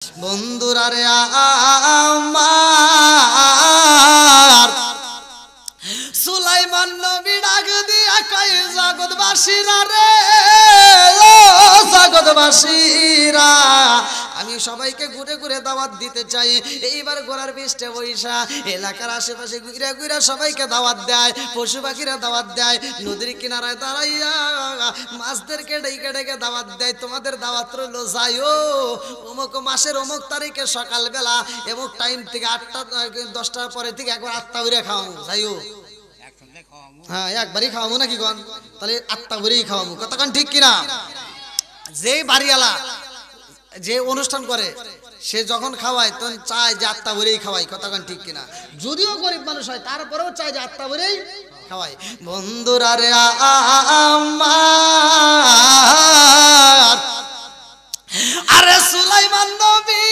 বন্ধুরা রে আমার সুলাইমান নবী ডাক দিয়া কয় জগৎবাসীরা রে ও জগৎবাসীরা আমি সবাইকে ঘুরে ঘুরে দাওয়াত দিতে চাই। এইবার গোড়ার পৃষ্ঠে বৈশা এলাকার আশেপাশে ঘুরে ঘুরে সবাইকে দাওয়াত দেয়, পশু পাখিরা দাওয়াত দেয়, নদীর কিনারায় দাঁড়াইয়া মাছদেরকে ডেকে ডেকে দাওয়াত দেয়। তোমাদের দাওয়াত রইল যাইও অমুক মাসের অমুক তারিখে সকালবেলা এমুক টাইম থেকে 8টা 10টার পরে থেকে একবার 8টা করে খাওয়াবো যাইও। হ্যাঁ একবারই খাওয়াবো নাকি কন? তাহলে 8টা করেই খাওয়াবো, কতক্ষণ ঠিক কিনা? যেই বাড়িওয়ালা যে অনুষ্ঠান করে সে যখন খাওয়ায় তখন চায় যে 8টা করেই খাওয়াই, কতক্ষণ ঠিক কিনা? যদিও গরিব মানুষ হয় তারপরেও চায় যে 8টা করেই খাওয়াই। বন্ধুরা রে আমার আরে সুলাইমান নবী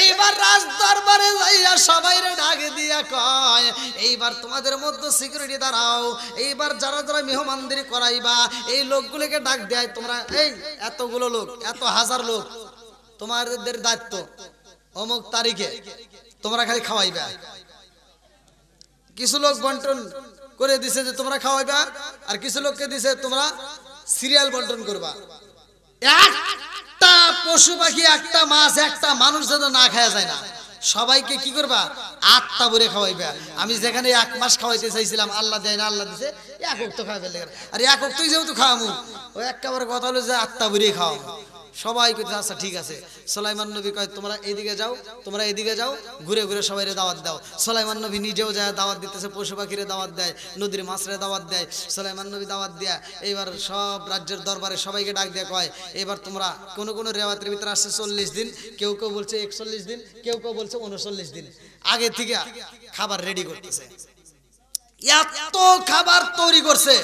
এইবার রাজ দরবারে যাইয়া সবাইরে ডাক দিয়া কয় এইবার তোমাদের মধ্যে সিকিউরিটি দাঁড়াও, এইবার যারা যারা মেহমানদারি করাইবা এই লোকগুলোকে ডাক দেয়। তোমরা এই এতগুলো লোক, এত হাজার লোক, তোমাদের দায়িত্ব অমুক তারিখে তোমরা খালি খাওয়াইবা। কিছু লোক বন্টন করে দিছে যে তোমরা খাওয়াইবা, আর কিছু লোককে দিছে তোমরা সিরিয়াল বন্টন করবা। একটা পশু পাখি, একটা মাছ, একটা মানুষ যেন না খাওয়া যায় না, সবাইকে কি করবা? 8টা করে খাওয়াইবা। আমি যেখানে 1 মাস খাওয়াইতে চাইছিলাম আল্লাহ দেয় না, আল্লাহ দিছে 1 অক্ত খাওয়াবে। আর 1 অক্তই যেহেতু খাওয়ামু, ওই একেবারে কথা হলো যে 8টা করে খাওয়াবো। সবাই কইতে আচ্ছা ঠিক আছে। সুলাইমান নবী কয় তোমরা এদিকে যাও, তোমরা এদিকে যাও, ঘুরে ঘুরে সবাইরে দাওয়াত দাও। সুলাইমান নবী নিজেও যায় দাওয়াত দিতেছে, পশু পাখিরে দাওয়াত দেয়, নদীর মাছরে দাওয়াত দেয়। সুলাইমান নবী দাওয়াত দেয়া এইবার সব রাজ্যের দরবারে সবাইকে ডাক দেয়া কয় এবার তোমরা কোন কোন রেওয়াতের ভিতরে আসছে 40 দিন, কেউ কেউ বলছে 41 দিন, কেউ কেউ বলছে 39 দিন আগে থেকে খাবার রেডি করতেছে। এত খাবার তৈরি করছে,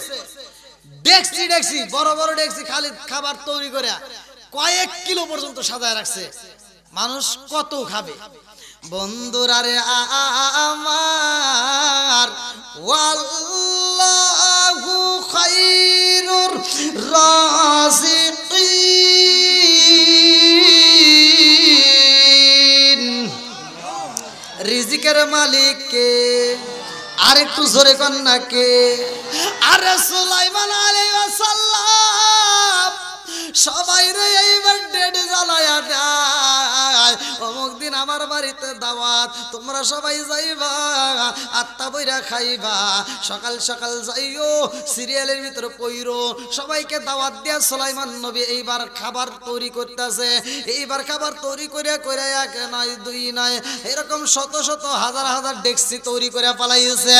ডেকসি ডেকসি বড় বড় ডেকসি খালি খাবার তৈরি করে কয়েক কিলো পর্যন্ত সাজায় রাখছে। মানুষ কত খাবে? বন্ধুরা রে আমার ওয়াল্লাহু খায়রুর রাযিকিন, রিজিকের মালিক কে? আর একটু জোরে কন না কে? আরে সুলাইমান আলাইহিস সালাম সবাই রে এইবার ডেড জ্বালায়া দেয়। অমুক দিন আমার বাড়িতে দাওয়াত, তোমরা সবাই যাইবা, 8টা বইরা খাইবা, সকাল সকাল যাইও, সিরিয়ালের ভিতরে পইরো, সবাইকে দাওয়াত দিয়া সুলাইমান নবী এইবার খাবার তৈরি করতেছে। এইবার খাবার তৈরি করে করে 1 নয় 2 নয় এরকম শত শত হাজার হাজার ডেকসি তৈরি করে পালাইছে।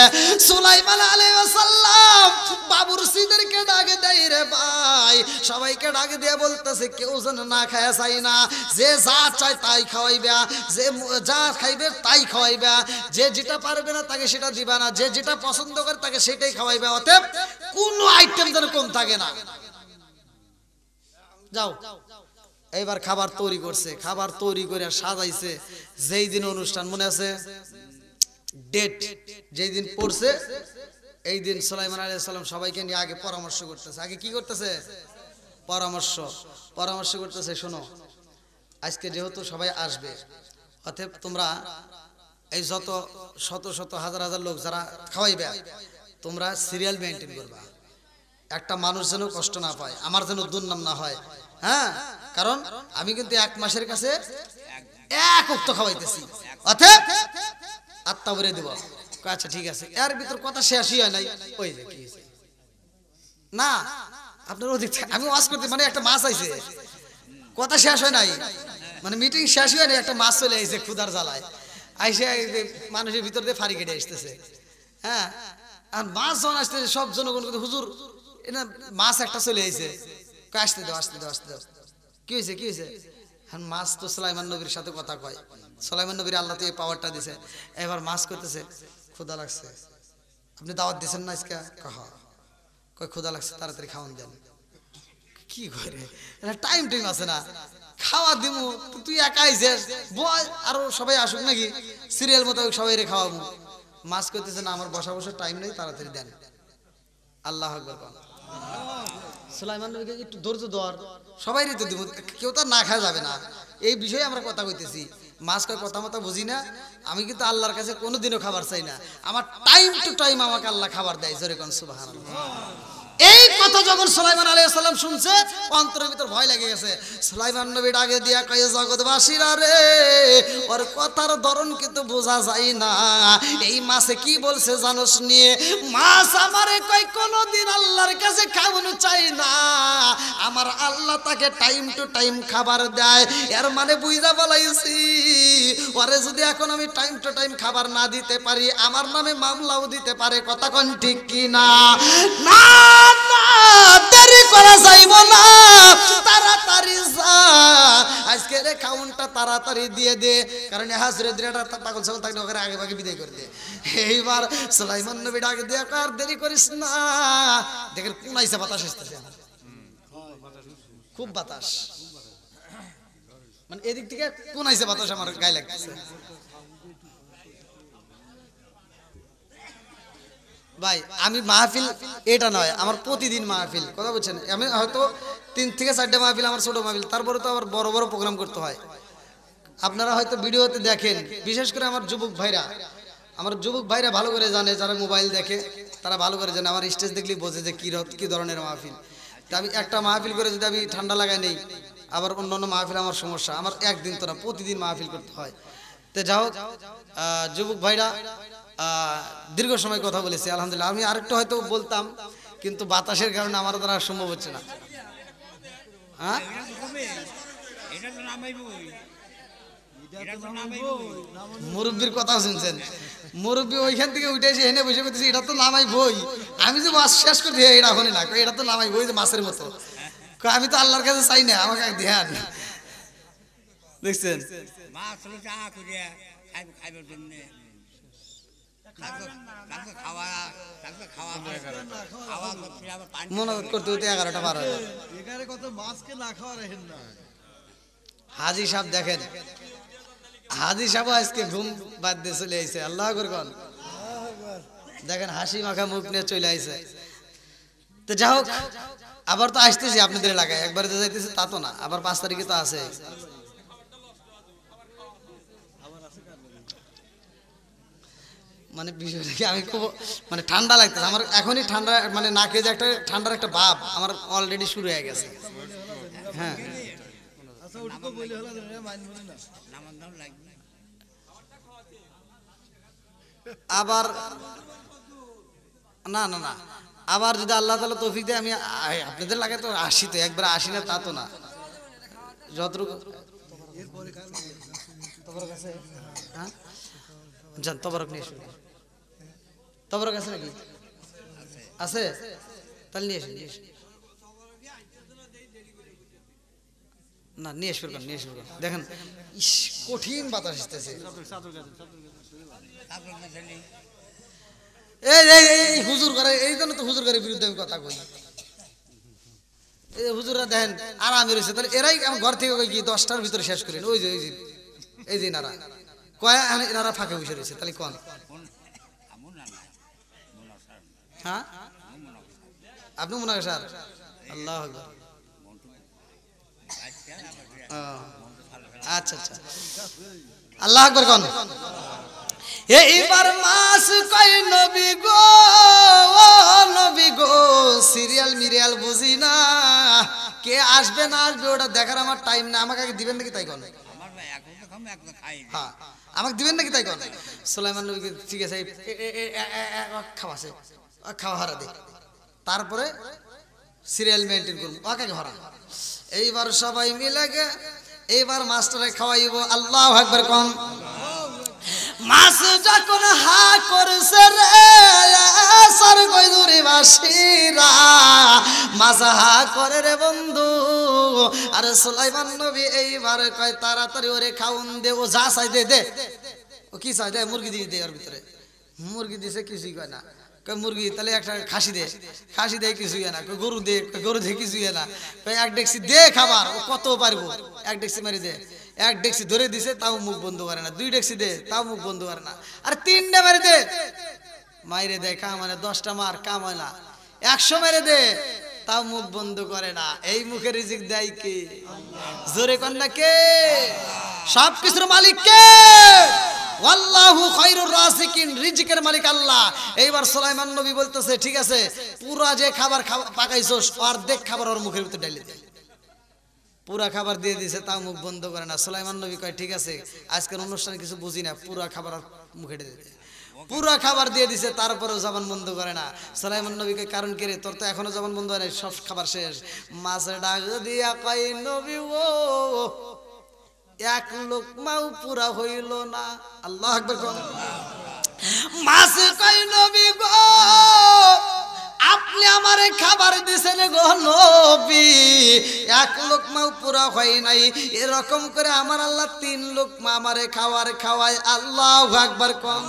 সুলাইমান আলাইহিস সালাম বাবুরসিদেরকে ডাক দেয় রে ভাই, সবাইকে ডাক দিয়ে বলতেছে কেউ যেন না খায় চাই না, যে যা চায় তাই খাওয়াইবা, যে যা খাইবে তাই খাওয়াইবা, যে যেটা পারবে না তাকে সেটা দিবা না, যে যেটা পছন্দ করে তাকে সেটাই খাওয়াইবা। অতএব কোনো আইটেম যেন কম থাকে না। যাও এইবার খাবার তৈরি করছে, খাবার তৈরি করে সাজাইছে। যেই দিন অনুষ্ঠান মনে আছে, ডেট যেই দিন পড়ছে এই দিন সুলাইমান আলাইহিস সালাম সবাইকে নিয়ে আগে পরামর্শ করতেছে। আগে কি করতেছে? পরামর্শ করতেছে। শোনো, আজকে যেহেতু সবাই আসবে, অতএব তোমরা এই যত শত শত হাজার হাজার লোক যারা খাওয়াইবে তোমরা সিরিয়াল মেনটেন করবা। একটা মানুষ যেন কষ্ট না পায়, আমার যেন দুর্নাম না হয়। হ্যাঁ, কারণ আমি কিন্তু 1 মাসের কাছে 1 ওয়াক্ত খাওয়াইতেছি, অতএব 8টা করে দেব। আচ্ছা ঠিক আছে। এর ভিতর কথা শেষই হয় নাই। ওই যে কি না আপনার ওদিক আমি ওয়াজ করতে মানে একটা মাছ আইছে, কথা শেষ হয় নাই, মানে মিটিং শেষ হয় নাই, একটা মাছ চলে আইছে ক্ষুধার জ্বালায়, আইসে মানুষের ভিতর দিয়ে ফাড়ি কেটে আসতেছে। হ্যাঁ, আর মাছ যখন আসতেছে সব জনগণ হুজুর এটা মাছ একটা চলে আইছে, আসতে দাও আসতে দাও আসতে দাও। কি হয়েছে কি হয়েছে? মাছ তো সুলাইমান নবীর সাথে কথা কয়, সুলাইমান নবীর আল্লাহ তো এই পাওয়ারটা দিছে। এবার মাছ করতেছে, ক্ষুধা লাগছে, আপনি দাওয়াত দিচ্ছেন না আজকে? কয় ক্ষুধা লাগছে, তাড়াতাড়ি খাওয়ান দেন। কি করে টাইম টাইম আছে না, খাওয়া দিমু তুই একাই যাস, বয় আরো সবাই আসুক নাকি, সিরিয়াল মোতাবেক সবাই রে খাওয়াবো। মাছ করতেছে না, আমার বসা বসা টাইম নেই, তাড়াতাড়ি দেন। আল্লাহু আকবার। সুলাইমান নবীকে একটু ধৈর্য ধর, সবাই ঋতু দিব, কেউ তো না খাওয়া যাবে না, এই বিষয়ে আমরা কথা কইতেছি। মাছ কয় কথা মতো বুঝি না, আমি কিন্তু আল্লাহর কাছে কোনোদিনও খাবার চাই না, আমার টাইম টু টাইম আমাকে আল্লাহ খাবার দেয়। জোরে কোন সুবহানাল্লাহ। এই কথা যখন সুলাইমান আলাইহিস সালাম শুনছে, অন্তরের ভিতর ভয় লেগে গেছে। সুলাইমান নবী ডাকে দিয়া কয়, জগৎবাসীরা রে, ওর কথার ধরন কিন্তু বোঝা যায় না, এই মাছে কি বলছে জানোস নিয়ে? মাছ আমারে কয় কোনোদিন আল্লাহর কাছে খাওয়ানো চাই না, আমার আল্লাহ তাকে টাইম টু টাইম খাবার দেয়। এর মানে বুঝা বলাইছি, ওরে যদি এখন আমি টাইম টু টাইম খাবার না দিতে পারি, আমার নামে মামলাও দিতে পারে। কথা কোন ঠিক কি না? না না, দেরি করা যাইব না, তাড়াতাড়ি যা, আজকে রে কাউন্টটা তাড়াতাড়ি দিয়ে দে, কারণ হাজরে দিরাটা পাগল ছাগল থাকলে ওকে আগে ভাগে বিদায় করে দে। এইবার সুলাইমান নবী ডাকে দিয়ে আর দেরি করিস না, দেখেন কোন আইসা বাতাস আসতেছে, খুব বাতাস, মানে এদিক থেকে কোন আইসা বাতাস আমার গায়ে লাগতেছে। ভাই আমি মাহফিল এটা নয়, আমার প্রতিদিন মাহফিল, কথা বলছেন, আমি হয়তো 3 থেকে 4টে মাহফিল আমার ছোট মাহফিল, তারপরে তো আবার বড় বড় প্রোগ্রাম করতে হয়। আপনারা হয়তো ভিডিওতে দেখেন, বিশেষ করে আমার যুবক ভাইরা ভালো করে জানে, যারা মোবাইল দেখে তারা ভালো করে জানে, আমার স্টেজ দেখলেই বোঝে যে কি ধরনের মাহফিল। তা আমি একটা মাহফিল করে যদি আমি ঠান্ডা লাগাই নেই, আবার অন্যান্য মাহফিল আমার সমস্যা, আমার একদিন তো না প্রতিদিন মাহফিল করতে হয়। তো যাও যুবক ভাইরা দীর্ঘ সময় কথা বলেছি, আলহামদুলিল্লাহ। আমি আরেকটু হয়তো বলতাম, কিন্তু বাতাসের কারণে আমার দ্বারা সম্ভব হচ্ছে না। হ্যাঁ, মুরব্বীর কথা শুনছেন, মুরব্বী ওইখান থেকে উঠে এসে এনে বসে করতেছি, এটা তো নামাই বই, আমি যে মাছ শেষ করছি এটা হনে না, এটা তো নামাই বই, মাছের মতো, আমি তো আল্লাহর কাছে চাই না, আমাকে ধ্যান দেখছেন। মনে করতে হতে 11টা 12টা। হাজি সাহেব দেখেন, হাজি সাহেব আজকে ঘুম বাদ দিয়ে চলে আইছে, আল্লাহ আকবার কোন, দেখেন হাসি মাখা মুখ নিয়ে চলে আইছে। তো যাই হোক, আবার তো আসতেছি আপনাদের এলাকায়, একবার তো যাইতেছি তা তো না, আবার 5 তারিখে তো আছে। মানে বিষয়টা কি, আমি খুব মানে ঠান্ডা লাগতেছে আমার এখনই, ঠান্ডা মানে নাকে যে একটা ঠান্ডার একটা ভাব আমার অলরেডি শুরু হয়ে গেছে। হ্যাঁ, আবার না না না, আবার যদি আল্লাহ তাআলা তৌফিক দেয় আমি আপনাদের লাগে তো আসি, তো একবার আসি না তা তো না, যতটুকু হ্যাঁ যান তবরক নিয়ে এসো, তবরক আছে নাকি? আছে, তাহলে নিয়ে এসে না, নিয়ে এসে দেখেন, ইস কঠিন বাতাস আসতেছে। এই হুজুর করে, এই জন্য তো হুজুর করে বিরুদ্ধে আমি কথা কই। এই হুজুররা দেখেন আরামে রয়েছে, তাহলে এরাই আমার ঘর থেকে কি 10টার ভিতরে শেষ করেন। ওই যে এই যে নারা কয়, এনারা ফাঁকে বসে রয়েছে, তাহলে কোন হ্যাঁ আপনি মনে হয় স্যার, আল্লাহ আচ্ছা আচ্ছা, আল্লাহ আকবার কোন। এইবার মাস কয় নবী গো সিরিয়াল মিরিয়াল বুঝি না, কে আসবে না আসবে ওটা দেখার আমার টাইম না, আমাকে আগে দিবেন নাকি তাই কোন? হ্যাঁ আমাকে দিবেন নাকি তাই কোন? সুলাইমান নবীকে ঠিক আছে খাওয়াছে, খাওয়া হারা দে, তারপরে সিরিয়াল মেনটেন করবো, ওকে হরা। এইবার সবাই মিলে গে এইবার মাস্টারে খাওয়াইব, আল্লাহু আকবার কোন। মাছ যখন হা করছে রে সর কইদুরি বাসিরা, মাছ হা করে রে বন্ধু, আরে সুলাইমান নবী এইবার কয় তাড়াতাড়ি ওরে খাউন দে, ও যা চাই দে দে, ও কি চাই দে, মুরগি দিয়ে দে, ওর ভিতরে মুরগি দিছে কিছুই কয় না, কয় মুরগি তাহলে একটা খাসি দে, খাসি দে কিছুই না, গরু দে, গরু দে কিছুই না, কয় এক ডেকসি দে খাবার, ও কত পারবো, এক ডেকসি মারি দে, এক ডেকসি ধরে দিছে তাও মুখ বন্ধ করে না, 2 ডেকসি দে তাও মুখ বন্ধ করে না, আর 3টে মারি দে, মাইরে দে কাম হয় না, 10টা মার কাম হয় না, 100 মেরে দে তাও মুখ বন্ধ করে না। এই মুখে রিজিক দেয় কে? জোরে কন্যা কে? সবকিছুর মালিক কে? আল্লাহু খায়রুর রাযিকিন, রিজিকের মালিক আল্লাহ। এইবার সুলাইমান নবী বলতেছে ঠিক আছে, পুরা যে খাবার পাকাইছস অর্ধেক খাবার ওর মুখের ভিতর ঢেলে দে। পুরা খাবার দিয়ে দিয়েছে, তাও মুখ বন্ধ করে না। সুলাইমান নবী কয় ঠিক আছে, আজকের অনুষ্ঠানে কিছু বুঝি না, পুরা খাবার মুখে ঢেলে দে। পুরা খাবার দিয়ে দিছে, তারপরেও জবান বন্ধ করে না। সুলাইমান নবী কয় কারণ কি রে, তোর তো এখনো জবান বন্ধ হয় নাই, সব খাবার শেষ। মাছে ডাক দিয়া কয় নবী ও, এক লোকমাও পুরা হইল না। আল্লাহু আকবার। মাছে কয় নবী গো, আপনি আমারে খাবার দিছেন গো নবী, এক লোকমাও পুরা হয় নাই। এরকম করে আমার আল্লাহ 3 লোকমা আমারে খাওয়ায়। আল্লাহু আকবার। কম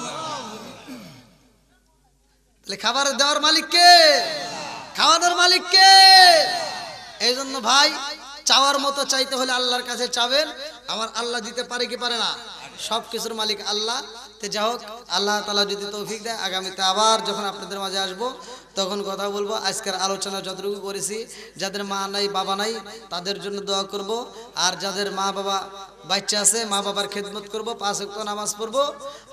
তাহলে খাবার দেওয়ার মালিক কে? খাওয়ানোর মালিক কে? এই জন্য ভাই, চাওয়ার মতো চাইতে হলে আল্লাহর কাছে চাবেন। আমার আল্লাহ দিতে পারে কি পারে না? সব কিছুর মালিক আল্লাহ। তে যা হোক, আল্লাহ তাআলা যদি তৌফিক দেয়, আগামীতে আবার যখন আপনাদের মাঝে আসবো তখন কথা বলবো। আজকের আলোচনা যতটুকু করেছি, যাদের মা নাই বাবা নাই তাদের জন্য দোয়া করব, আর যাদের মা বাবা বাচ্চা আছে মা বাবার খেদমত করব, 5 ওয়াক্ত নামাজ পড়বো,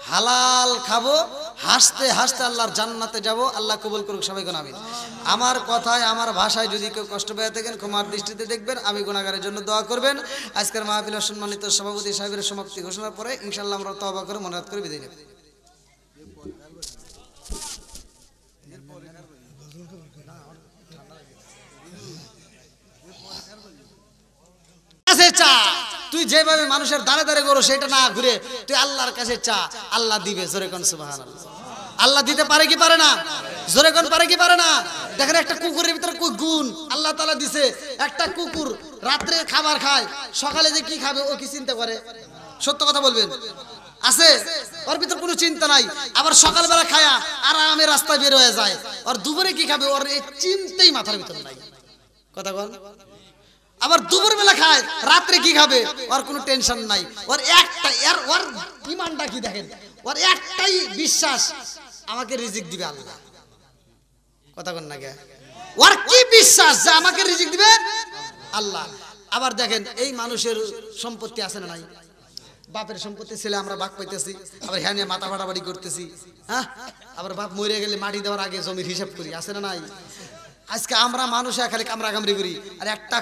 হালাল খাবো, হাসতে হাসতে আল্লাহর জান্নাতে যাব। আল্লাহ কবুল করুক সবাই কোন আমিন। আমার কথায় আমার ভাষায় যদি কেউ কষ্ট পেয়ে থাকেন ক্ষমার দৃষ্টিতে দেখবেন, আমি গুনাহগারের জন্য দোয়া করবেন। আজকের মাহফিলের সম্মানিত সভাপতি সাহেবের সমাপ্তি ঘোষণার পরে ইনশাআল্লাহ আমরা তওবা করে মনাত করে বিদায় নেব। চা তুই যেভাবে মানুষের দাঁড়ে দাঁড়ে করো সেটা না ঘুরে তুই আল্লাহর কাছে চা, আল্লাহ দিবে। জোরে কোন সুবহানাল্লাহ। আল্লাহ দিতে পারে কি পারে না? জোরে কোন পারে কি পারে না? দেখেন একটা কুকুরের ভিতরে কোন গুণ আল্লাহ তাআলা দিছে। একটা কুকুর রাত্রে খাবার খায়, সকালে যে কি খাবে ও কি চিন্তা করে? সত্য কথা বলবেন, আছে? ওর ভিতর কোনো চিন্তা নাই। আবার সকালবেলা খায়া আরামে রাস্তায় বের হয়ে যায়। আর দুপুরে কি খাবে ওর এই চিন্তাই মাথার ভিতর নাই। কথা বল। আবার দুপুর বেলা খায়, রাত্রে কি খাবে ওর কোনো টেনশন নাই। ওর একটাই, ওর ইমানটা কি দেখেন, ওর একটাই বিশ্বাস, আমাকে রিজিক দিবে আল্লাহ। কথা বল না কে? ওর কি বিশ্বাস যে আমাকে রিজিক দিবে আল্লাহ। আবার দেখেন এই মানুষের সম্পত্তি আছে না নাই? বাপের সম্পত্তি ছেলে আমরা ভাগ পাইতেছি, আবার হ্যাঁ নিয়ে মাথা ফাটাফাটি করতেছি। হ্যাঁ, আবার বাপ মরে গেলে মাটি দেওয়ার আগে জমির হিসাব করি, আছে না নাই? আজকে আমরা মানুষ খালি কামরা কামড়ি করি। আর একটা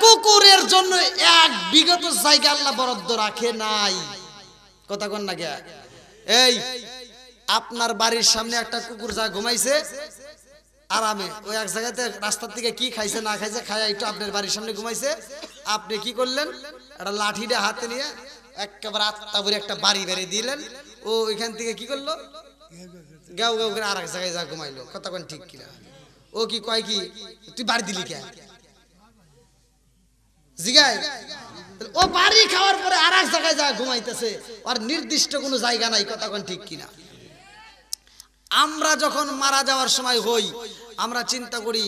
কুকুরের জন্য 1 বিগত জায়গা আল্লাহ বরাদ্দ রাখে নাই। কথা কন না কে? এই আপনার বাড়ির সামনে একটা কুকুর যা ঘুমাইছে আরামে, ওই এক জায়গাতে রাস্তার থেকে কি খাইছে না খাইছে খায়া একটু আপনার বাড়ির সামনে ঘুমাইছে, আপনি কি করলেন? একটা লাঠিটা হাতে নিয়ে একেবারে আত্মা ভরে একটা বাড়ি বেড়ে দিলেন। ও ওইখান থেকে কি করলো? গাও গাও করে আর এক জায়গায় যা ঘুমাইলো। কথা কোন ঠিক কিনা? ও কি কয় কি তুই বাড়ি দিলি কে জিগায়? ও বাড়ি খাওয়ার পরে আর এক জায়গায় যা ঘুমাইতেছে, আর নির্দিষ্ট কোনো জায়গা নাই। কথা কোন ঠিক কিনা? আমরা যখন মারা যাওয়ার সময় হই, আমরা চিন্তা করি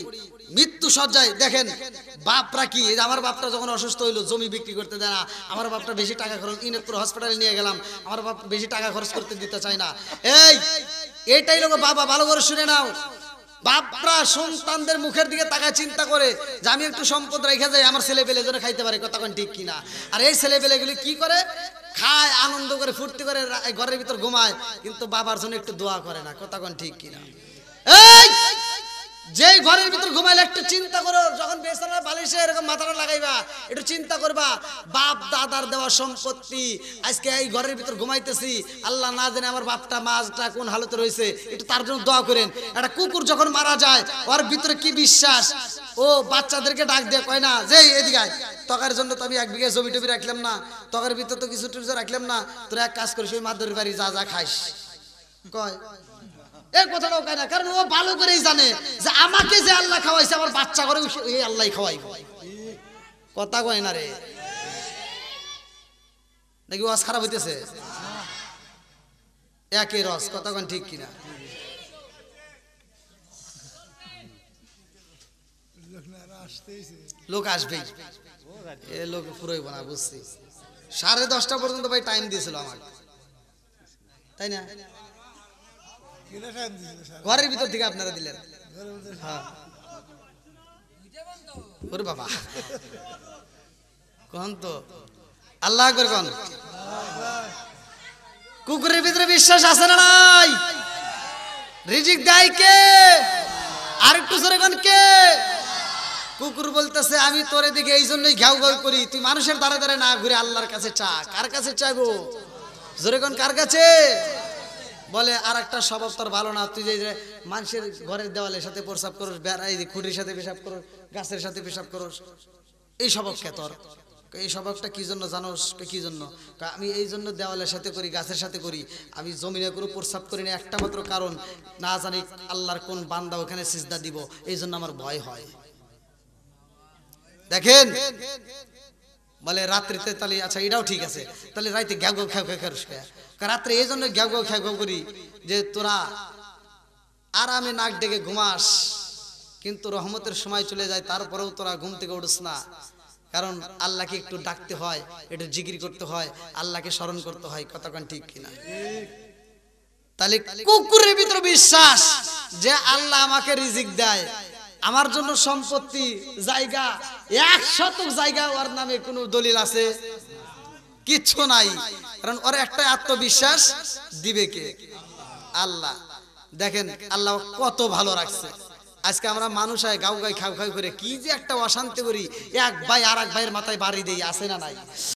মৃত্যু সজ্জায়। দেখেন বাপরা কি, আমার বাপটা যখন অসুস্থ হইলো জমি বিক্রি করতে দেয় না, আমার বাপটা বেশি টাকা খরচ, ইনাদপুর হসপিটালে নিয়ে গেলাম, আমার বাপ বেশি টাকা খরচ করতে দিতে চায় না। এইটাই লোক বাবা, ভালো করে শুনে নাও। বাপরা সন্তানদের মুখের দিকে তাকায় চিন্তা করে যে আমি একটু সম্পদ রেখে যাই, আমার ছেলে পেলে যেন খাইতে পারে। কথা কোন ঠিক কিনা? আর এই ছেলে পেলেগুলি কি করে? খায়, আনন্দ করে, ফুর্তি করে, ঘরের ভিতর ঘুমায়, কিন্তু বাবার জন্য একটু দোয়া করে না। কথা কোন ঠিক কিনা? এই যেই ঘরের ভিতর ঘুমাইলে একটু চিন্তা করো, যখন বেচারা বালিশে এরকম মাথাটা লাগাইবা একটু চিন্তা করবা, বাপ দাদার দেওয়া সম্পত্তি আজকে এই ঘরের ভিতর ঘুমাইতেছি, আল্লাহ না জানে আমার বাপটা মাছটা কোন হালতে রয়েছে, একটু তার জন্য দোয়া করেন। একটা কুকুর যখন মারা যায় ওর ভিতরে কি বিশ্বাস, ও বাচ্চাদেরকে ডাক দিয়ে কয় না যে এদিকে আয়, তকার জন্য তো আমি 1 বিঘা জমি টবি রাখলাম না, তকার ভিতর তো কিছু টুজো রাখলাম না, তোরা এক কাজ করিস ওই মাদুরের বাড়ি যা যা খাইস। কয় এই কথাটাও কয় না, কারণ ও ভালো করেই জানে যে আমাকে যে আল্লাহ খাওয়াইছে আমার বাচ্চা করে এই আল্লাহ খাওয়াইব। কথা কয় না রে, নাকি ওয়াজ খারাপ হইতেছে? একই রস। কথা কন ঠিক কিনা? লোক আসবেই, এ লোক পুরোই বানা বুঝছি। 10:30 পর্যন্ত ভাই টাইম দিয়েছিল আমাকে, তাই না? ঘরের ভিতর থেকে আপনারা দিলেন। হ্যাঁ ওরে বাবা কোন তো আল্লাহ আকবার কোন। কুকুরের ভিতরে বিশ্বাস আছে না নাই? রিজিক দেয় কে? আর একটু জোরে কোন কে? কুকুর বলতেছে আমি তোর দিকে এই জন্যই ঘাউ ঘাউ করি, তুই মানুষের দ্বারা দ্বারা না ঘুরে আল্লাহর কাছে চা। কার কাছে চাইবো? জোরে কোন কার কাছে? বলে আর একটা স্বভাব তোর ভালো না, তুই যে মানুষের ঘরের দেওয়ালের সাথে প্রসাব করস, বেড়াই খুঁটির সাথে পেশাব করস, গাছের সাথে পেশাব করস, এই স্বভাব কে তোর? এই স্বভাবটা কি জন্য জানোস? কি জন্য? আমি এই জন্য দেওয়ালের সাথে করি, গাছের সাথে করি, আমি জমিনে কোনো প্রসাব করি না একটা মাত্র কারণ, না জানি আল্লাহর কোন বান্দা ওখানে সিজদা দিব, এই জন্য আমার ভয় হয়। দেখেন বলে রাত্রিতে, তাহলে আচ্ছা এটাও ঠিক আছে, তাহলে রাইতে ঘ্যাও ঘ্যাও খেয়ে খেয়ে রাত্রে এই জন্য ঘ্যাও ঘ্যাও খেয়ে করি যে তোরা আরামে নাক ডেকে ঘুমাস, কিন্তু রহমতের সময় চলে যায় তারপরেও তোরা ঘুম থেকে উঠস না। কারণ আল্লাহকে একটু ডাকতে হয়, একটু জিকির করতে হয়, আল্লাহকে স্মরণ করতে হয়। কতক্ষণ ঠিক কিনা? তাহলে কুকুরের ভিতরে বিশ্বাস যে আল্লাহ আমাকে রিজিক দেয়, আমার জন্য সম্পত্তি জায়গা 100 জায়গা ওর নামে কোনো দলিল আছে? কিচ্ছু নাই। কারণ ওর একটা আত্মবিশ্বাস দিবে কে? আল্লাহ। দেখেন আল্লাহ কত ভালো রাখছে। আজকে আমরা মানুষ হয় গাউ গাই খাও খাও করে কি যে একটা অশান্তি করি, এক ভাই আর এক ভাইয়ের মাথায় বাড়ি দেই, আছে না নাই?